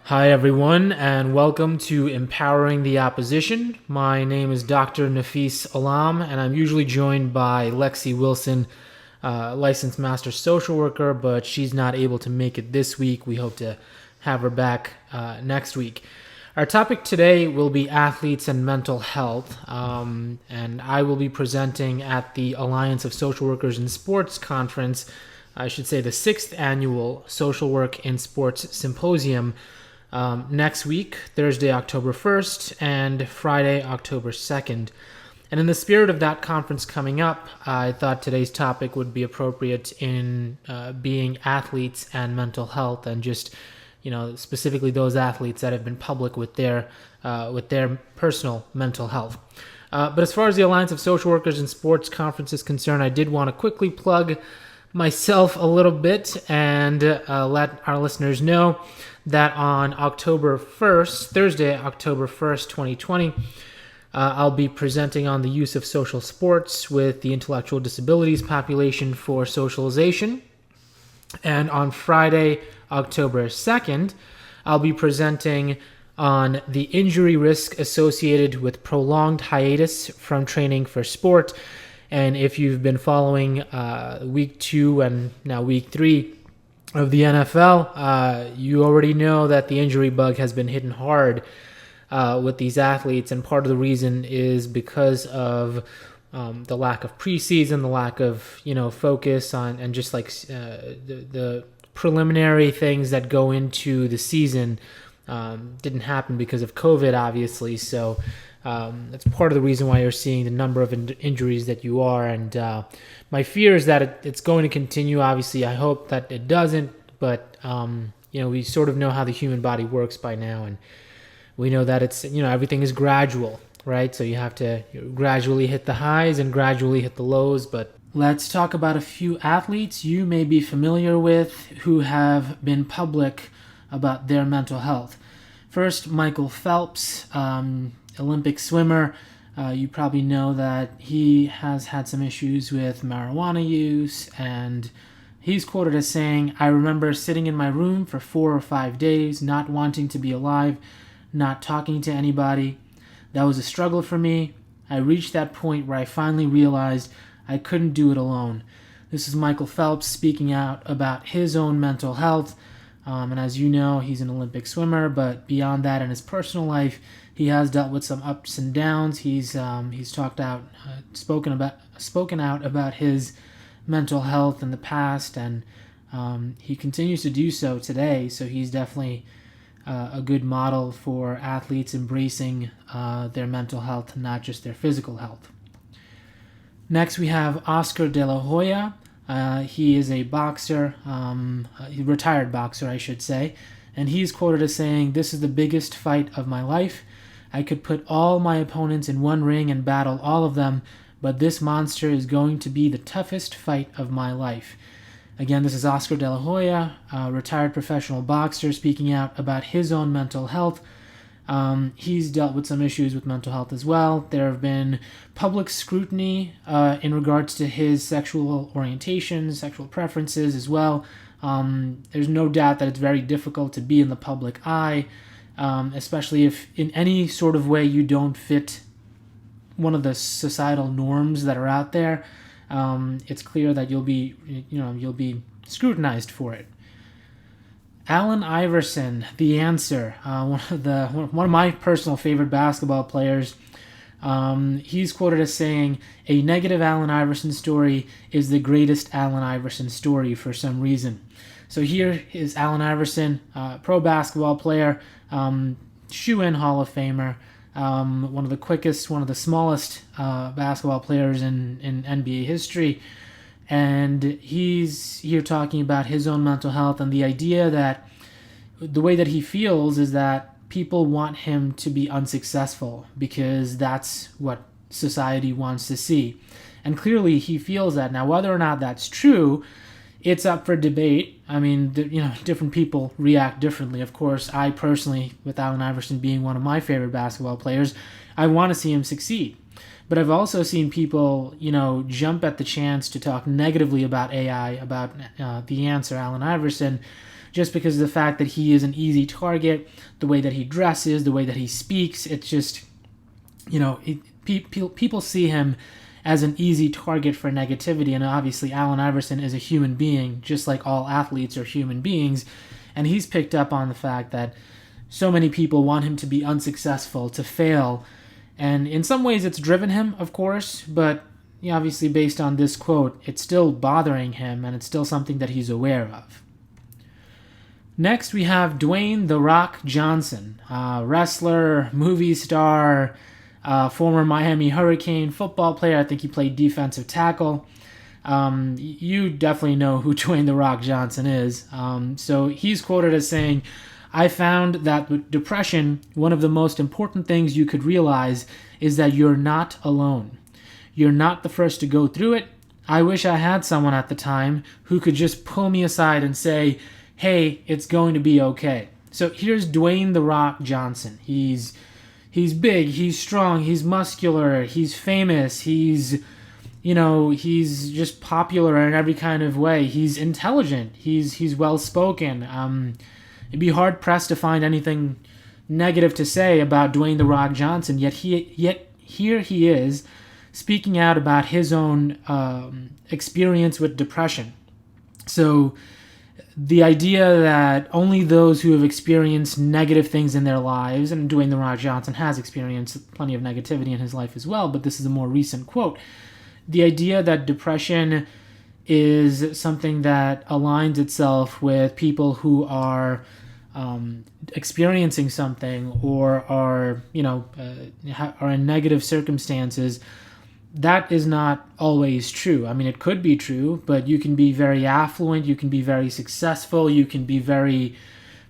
Hi, everyone, and welcome to Empowering the Opposition. My name is Dr. Nafis Alam, and I'm usually joined by Lexi Wilson, licensed master social worker, but she's not able to make it this week. We hope to have her back next week. Our topic today will be athletes and mental health, and I will be presenting at the Alliance of Social Workers in Sports Conference, I should say the 6th annual Social Work in Sports Symposium, next week, Thursday, October 1st, and Friday, October 2nd. And in the spirit of that conference coming up, I thought today's topic would be appropriate in being athletes and mental health, and just, specifically those athletes that have been public with their personal mental health. But as far as the Alliance of Social Workers in Sports Conference is concerned, I did want to quickly plug myself a little bit and let our listeners know that on October 1st, Thursday, October 1st, 2020, I'll be presenting on the use of social sports with the intellectual disabilities population for socialization. And on Friday, October 2nd, I'll be presenting on the injury risk associated with prolonged hiatus from training for sport. And if you've been following week 2 and now week 3 of the NFL, you already know that the injury bug has been hitting hard with these athletes, and part of the reason is because of the lack of preseason, the lack of focus on, and just like the preliminary things that go into the season didn't happen because of COVID, obviously. So that's part of the reason why you're seeing the number of injuries that you are. And my fear is that it's going to continue. Obviously, I hope that it doesn't. But, we sort of know how the human body works by now. And we know that it's, everything is gradual, right? So you have to gradually hit the highs and gradually hit the lows. But let's talk about a few athletes you may be familiar with who have been public about their mental health. First, Michael Phelps, Olympic swimmer. You probably know that he has had some issues with marijuana use, and he's quoted as saying, "I remember sitting in my room for 4 or 5 days, not wanting to be alive, not talking to anybody. That was a struggle for me. I reached that point where I finally realized I couldn't do it alone." This is Michael Phelps speaking out about his own mental health. And as you know, he's an Olympic swimmer, but beyond that, in his personal life, he has dealt with some ups and downs. He's spoken out about his mental health in the past, and he continues to do so today. So he's definitely a good model for athletes embracing their mental health, not just their physical health. Next, we have Oscar De La Hoya. He is a boxer, a retired boxer, I should say, and he's quoted as saying, "This is the biggest fight of my life. I could put all my opponents in one ring and battle all of them, but this monster is going to be the toughest fight of my life." Again, this is Oscar De La Hoya, a retired professional boxer, speaking out about his own mental health. He's dealt with some issues with mental health as well. There have been public scrutiny in regards to his sexual orientation, sexual preferences as well. There's no doubt that it's very difficult to be in the public eye, especially if in any sort of way you don't fit one of the societal norms that are out there. It's clear that you'll be scrutinized for it. Allen Iverson, the answer, one of my personal favorite basketball players. He's quoted as saying, "A negative Allen Iverson story is the greatest Allen Iverson story for some reason." So here is Allen Iverson, pro basketball player, shoe-in Hall of Famer, one of the quickest, one of the smallest basketball players in NBA history. And he's here talking about his own mental health and the idea that the way that he feels is that people want him to be unsuccessful because that's what society wants to see. And clearly he feels that. Now, whether or not that's true, it's up for debate. I mean, different people react differently. Of course, I personally, with Allen Iverson being one of my favorite basketball players, I want to see him succeed. But I've also seen people, jump at the chance to talk negatively about AI, about the answer, Allen Iverson, just because of the fact that he is an easy target, the way that he dresses, the way that he speaks. It's just, people see him as an easy target for negativity. And obviously Allen Iverson is a human being, just like all athletes are human beings. And he's picked up on the fact that so many people want him to be unsuccessful, to fail. And in some ways it's driven him, of course, but obviously based on this quote, it's still bothering him and it's still something that he's aware of. Next, we have Dwayne "The Rock" Johnson, wrestler, movie star, former Miami Hurricane football player. I think he played defensive tackle. You definitely know who Dwayne "The Rock" Johnson is. So he's quoted as saying, "I found that with depression, one of the most important things you could realize is that you're not alone. You're not the first to go through it. I wish I had someone at the time who could just pull me aside and say, hey, it's going to be okay." So here's Dwayne "The Rock" Johnson. He's big, he's strong, he's muscular, he's famous, he's just popular in every kind of way. He's intelligent, he's well-spoken. It'd be hard-pressed to find anything negative to say about Dwayne "The Rock" Johnson, yet here he is speaking out about his own experience with depression. So the idea that only those who have experienced negative things in their lives, and Dwayne "The Rock" Johnson has experienced plenty of negativity in his life as well, but this is a more recent quote. The idea that depression is something that aligns itself with people who are experiencing something or are in negative circumstances, that is not always true. I mean, it could be true, but you can be very affluent, you can be very successful, you can be very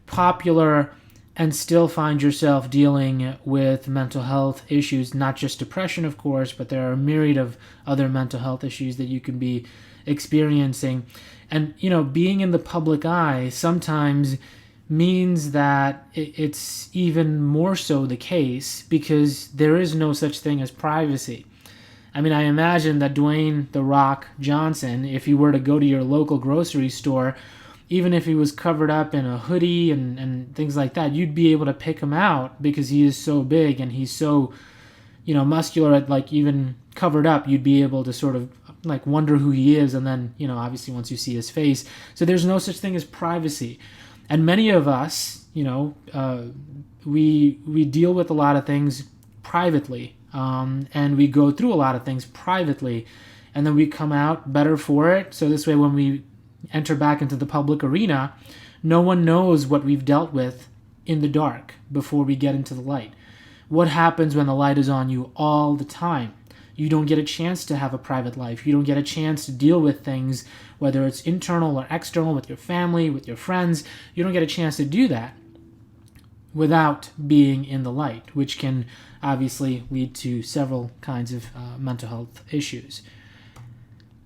popular and still find yourself dealing with mental health issues, not just depression, of course, but there are a myriad of other mental health issues that you can be experiencing. And, being in the public eye sometimes means that it's even more so the case because there is no such thing as privacy. I mean, I imagine that Dwayne "The Rock" Johnson, if you were to go to your local grocery store, even if he was covered up in a hoodie and things like that, you'd be able to pick him out because he is so big and he's so, muscular, like even covered up, you'd be able to sort of like wonder who he is. And then, obviously once you see his face, so there's no such thing as privacy. And many of us, we deal with a lot of things privately. And we go through a lot of things privately, and then we come out better for it. So this way, when we enter back into the public arena, no one knows what we've dealt with in the dark before we get into the light. What happens when the light is on you all the time? You don't get a chance to have a private life. You don't get a chance to deal with things, whether it's internal or external, with your family, with your friends. You don't get a chance to do that without being in the light, which can obviously lead to several kinds of mental health issues.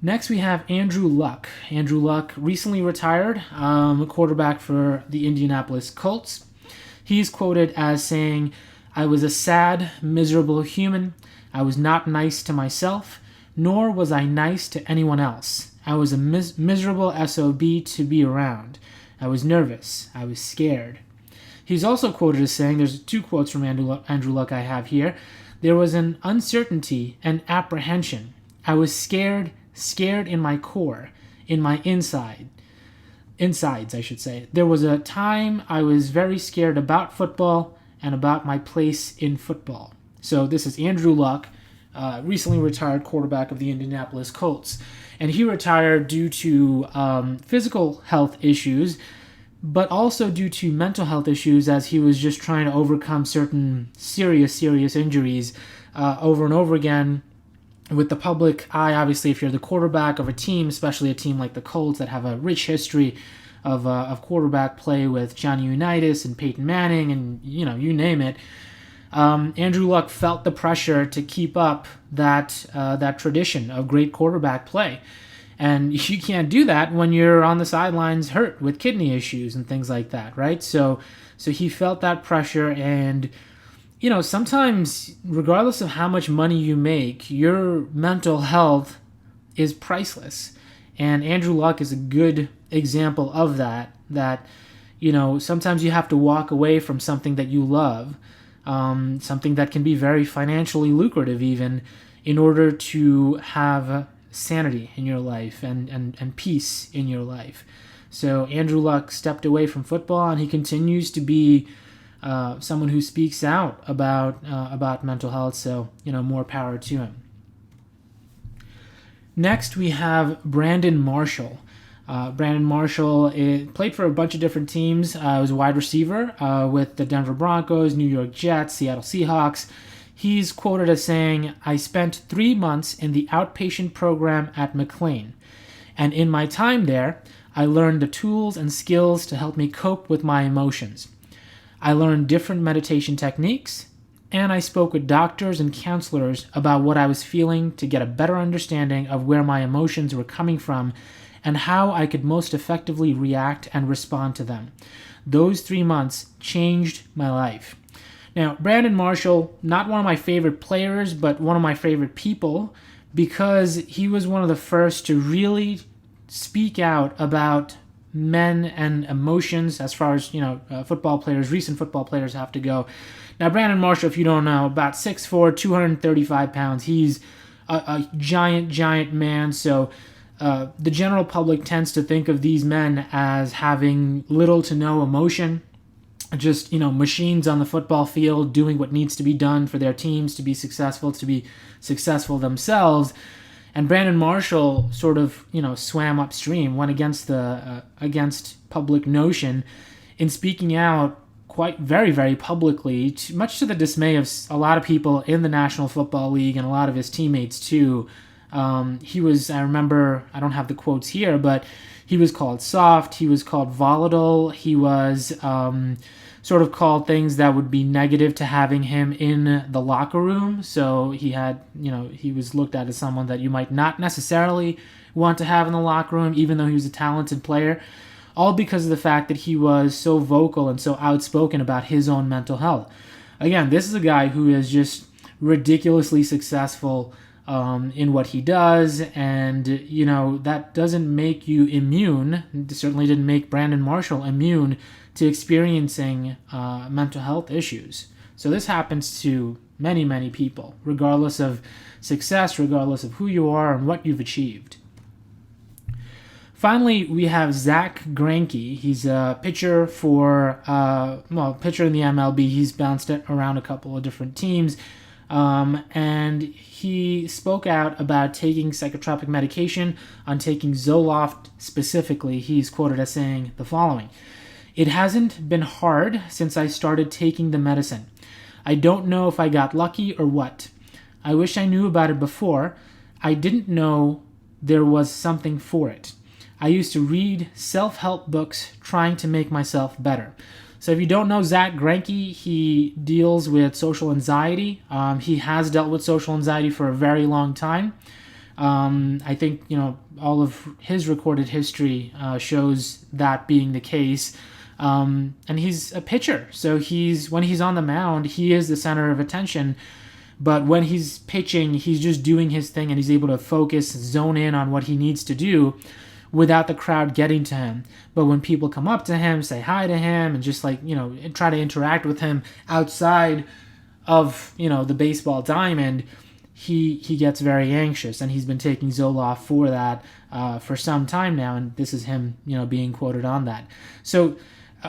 Next, we have Andrew Luck. Andrew Luck recently retired, a quarterback for the Indianapolis Colts. He's quoted as saying, "I was a sad, miserable human. I was not nice to myself, nor was I nice to anyone else. I was a miserable SOB to be around. I was nervous. I was scared." He's also quoted as saying, there's two quotes from Andrew Luck I have here, "There was an uncertainty and apprehension. I was scared in my core, in my insides, I should say. There was a time I was very scared about football and about my place in football." So this is Andrew Luck, recently retired quarterback of the Indianapolis Colts. And he retired due to physical health issues, but also due to mental health issues, as he was just trying to overcome certain serious injuries over and over again. With the public eye, obviously, if you're the quarterback of a team, especially a team like the Colts that have a rich history of quarterback play with Johnny Unitas and Peyton Manning and, you name it, Andrew Luck felt the pressure to keep up that tradition of great quarterback play. And you can't do that when you're on the sidelines hurt with kidney issues and things like that, right? So he felt that pressure, and sometimes, regardless of how much money you make, your mental health is priceless. And Andrew Luck is a good example of that sometimes you have to walk away from something that you love, something that can be very financially lucrative even, in order to have sanity in your life and peace in your life. So Andrew Luck stepped away from football, and he continues to be someone who speaks out about mental health. So more power to him. Next, we have Brandon Marshall. Brandon Marshall played for a bunch of different teams. Was a wide receiver with the Denver Broncos, New York Jets, Seattle Seahawks. He's quoted as saying, "I spent 3 months in the outpatient program at McLean, and in my time there, I learned the tools and skills to help me cope with my emotions. I learned different meditation techniques, and I spoke with doctors and counselors about what I was feeling to get a better understanding of where my emotions were coming from and how I could most effectively react and respond to them. Those 3 months changed my life." Now, Brandon Marshall, not one of my favorite players, but one of my favorite people, because he was one of the first to really speak out about men and emotions as far as, football players, recent football players have to go. Now, Brandon Marshall, if you don't know, about 6'4", 235 pounds. He's a giant man, so the general public tends to think of these men as having little to no emotion, just machines on the football field doing what needs to be done for their teams to be successful themselves. And Brandon Marshall sort of swam upstream, went against public notion in speaking out quite very, very publicly, much to the dismay of a lot of people in the National Football League and a lot of his teammates too. He was, I remember, I don't have the quotes here, but he was called soft, he was called volatile, he was sort of called things that would be negative to having him in the locker room. So he had, he was looked at as someone that you might not necessarily want to have in the locker room, even though he was a talented player, all because of the fact that he was so vocal and so outspoken about his own mental health. Again, this is a guy who is just ridiculously successful in what he does, and that doesn't make you immune. It certainly didn't make Brandon Marshall immune to experiencing mental health issues. So this happens to many people, regardless of success, regardless of who you are and what you've achieved. Finally, we have Zack Greinke. He's a pitcher pitcher in the MLB. He's bounced around a couple of different teams. And he spoke out about taking psychotropic medication, on taking Zoloft specifically. He's quoted as saying the following: "It hasn't been hard since I started taking the medicine. I don't know if I got lucky or what. I wish I knew about it before. I didn't know there was something for it. I used to read self-help books trying to make myself better." So if you don't know Zack Greinke, he deals with social anxiety. He has dealt with social anxiety for a very long time. I think, all of his recorded history shows that being the case. And he's a pitcher. So when he's on the mound, he is the center of attention. But when he's pitching, he's just doing his thing and he's able to focus, zone in on what he needs to do without the crowd getting to him. But when people come up to him, say hi to him, and just try to interact with him outside of, the baseball diamond, he gets very anxious, and he's been taking Zoloft for that for some time now, and this is him, being quoted on that. So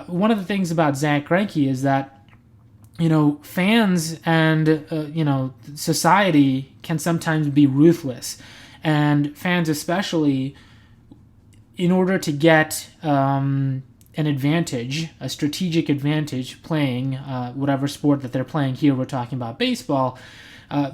one of the things about Zack Greinke is that, fans and, society can sometimes be ruthless, and fans especially, in order to get an advantage, a strategic advantage playing whatever sport that they're playing. Here we're talking about baseball.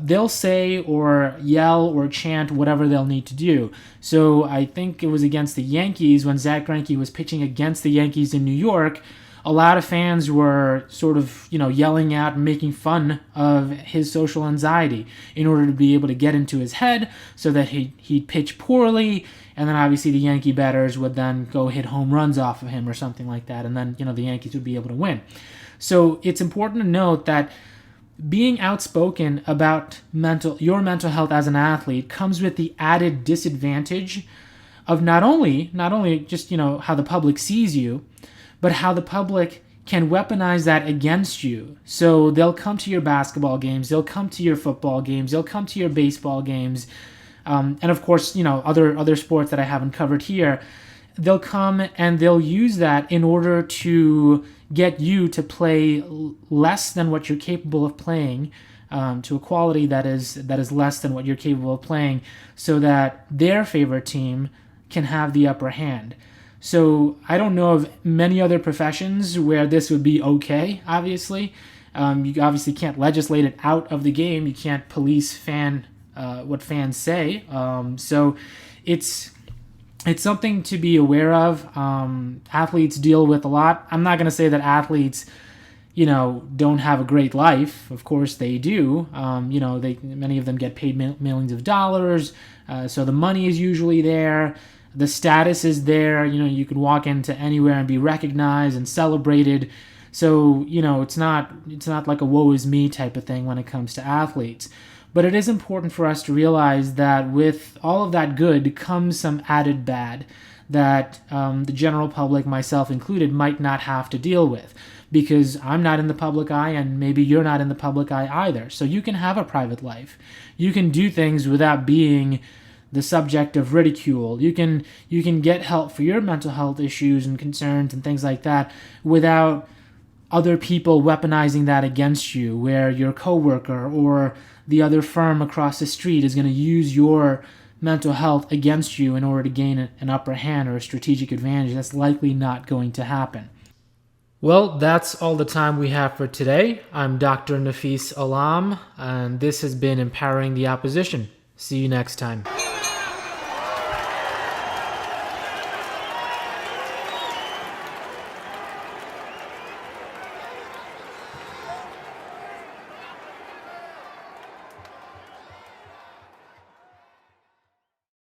They'll say or yell or chant whatever they'll need to do. So I think it was against the Yankees when Zack Greinke was pitching against the Yankees in New York. A lot of fans were sort of, yelling out and making fun of his social anxiety in order to be able to get into his head so that he'd pitch poorly, and then obviously the Yankee batters would then go hit home runs off of him or something like that, and then, the Yankees would be able to win. So it's important to note that being outspoken about your mental health as an athlete comes with the added disadvantage of not only just, how the public sees you, but how the public can weaponize that against you. So they'll come to your basketball games, they'll come to your football games, they'll come to your baseball games, and of course, other sports that I haven't covered here. They'll come and they'll use that in order to get you to play less than what you're capable of playing, to a quality that is less than what you're capable of playing, so that their favorite team can have the upper hand. So I don't know of many other professions where this would be okay, obviously. You obviously can't legislate it out of the game. You can't police what fans say. So it's something to be aware of. Athletes deal with a lot. I'm not going to say that athletes, don't have a great life. Of course they do. Many of them get paid millions of dollars. So the money is usually there. The status is there. You can walk into anywhere and be recognized and celebrated. So, it's not like a woe is me type of thing when it comes to athletes. But it is important for us to realize that with all of that good comes some added bad that the general public, myself included, might not have to deal with, because I'm not in the public eye and maybe you're not in the public eye either. So you can have a private life. You can do things without being the subject of ridicule. You can get help for your mental health issues and concerns and things like that without other people weaponizing that against you, where your coworker or the other firm across the street is going to use your mental health against you in order to gain an upper hand or a strategic advantage. That's likely not going to happen. Well, that's all the time we have for today. I'm Dr. Nafis Alam, and this has been Empowering the Opposition. See you next time.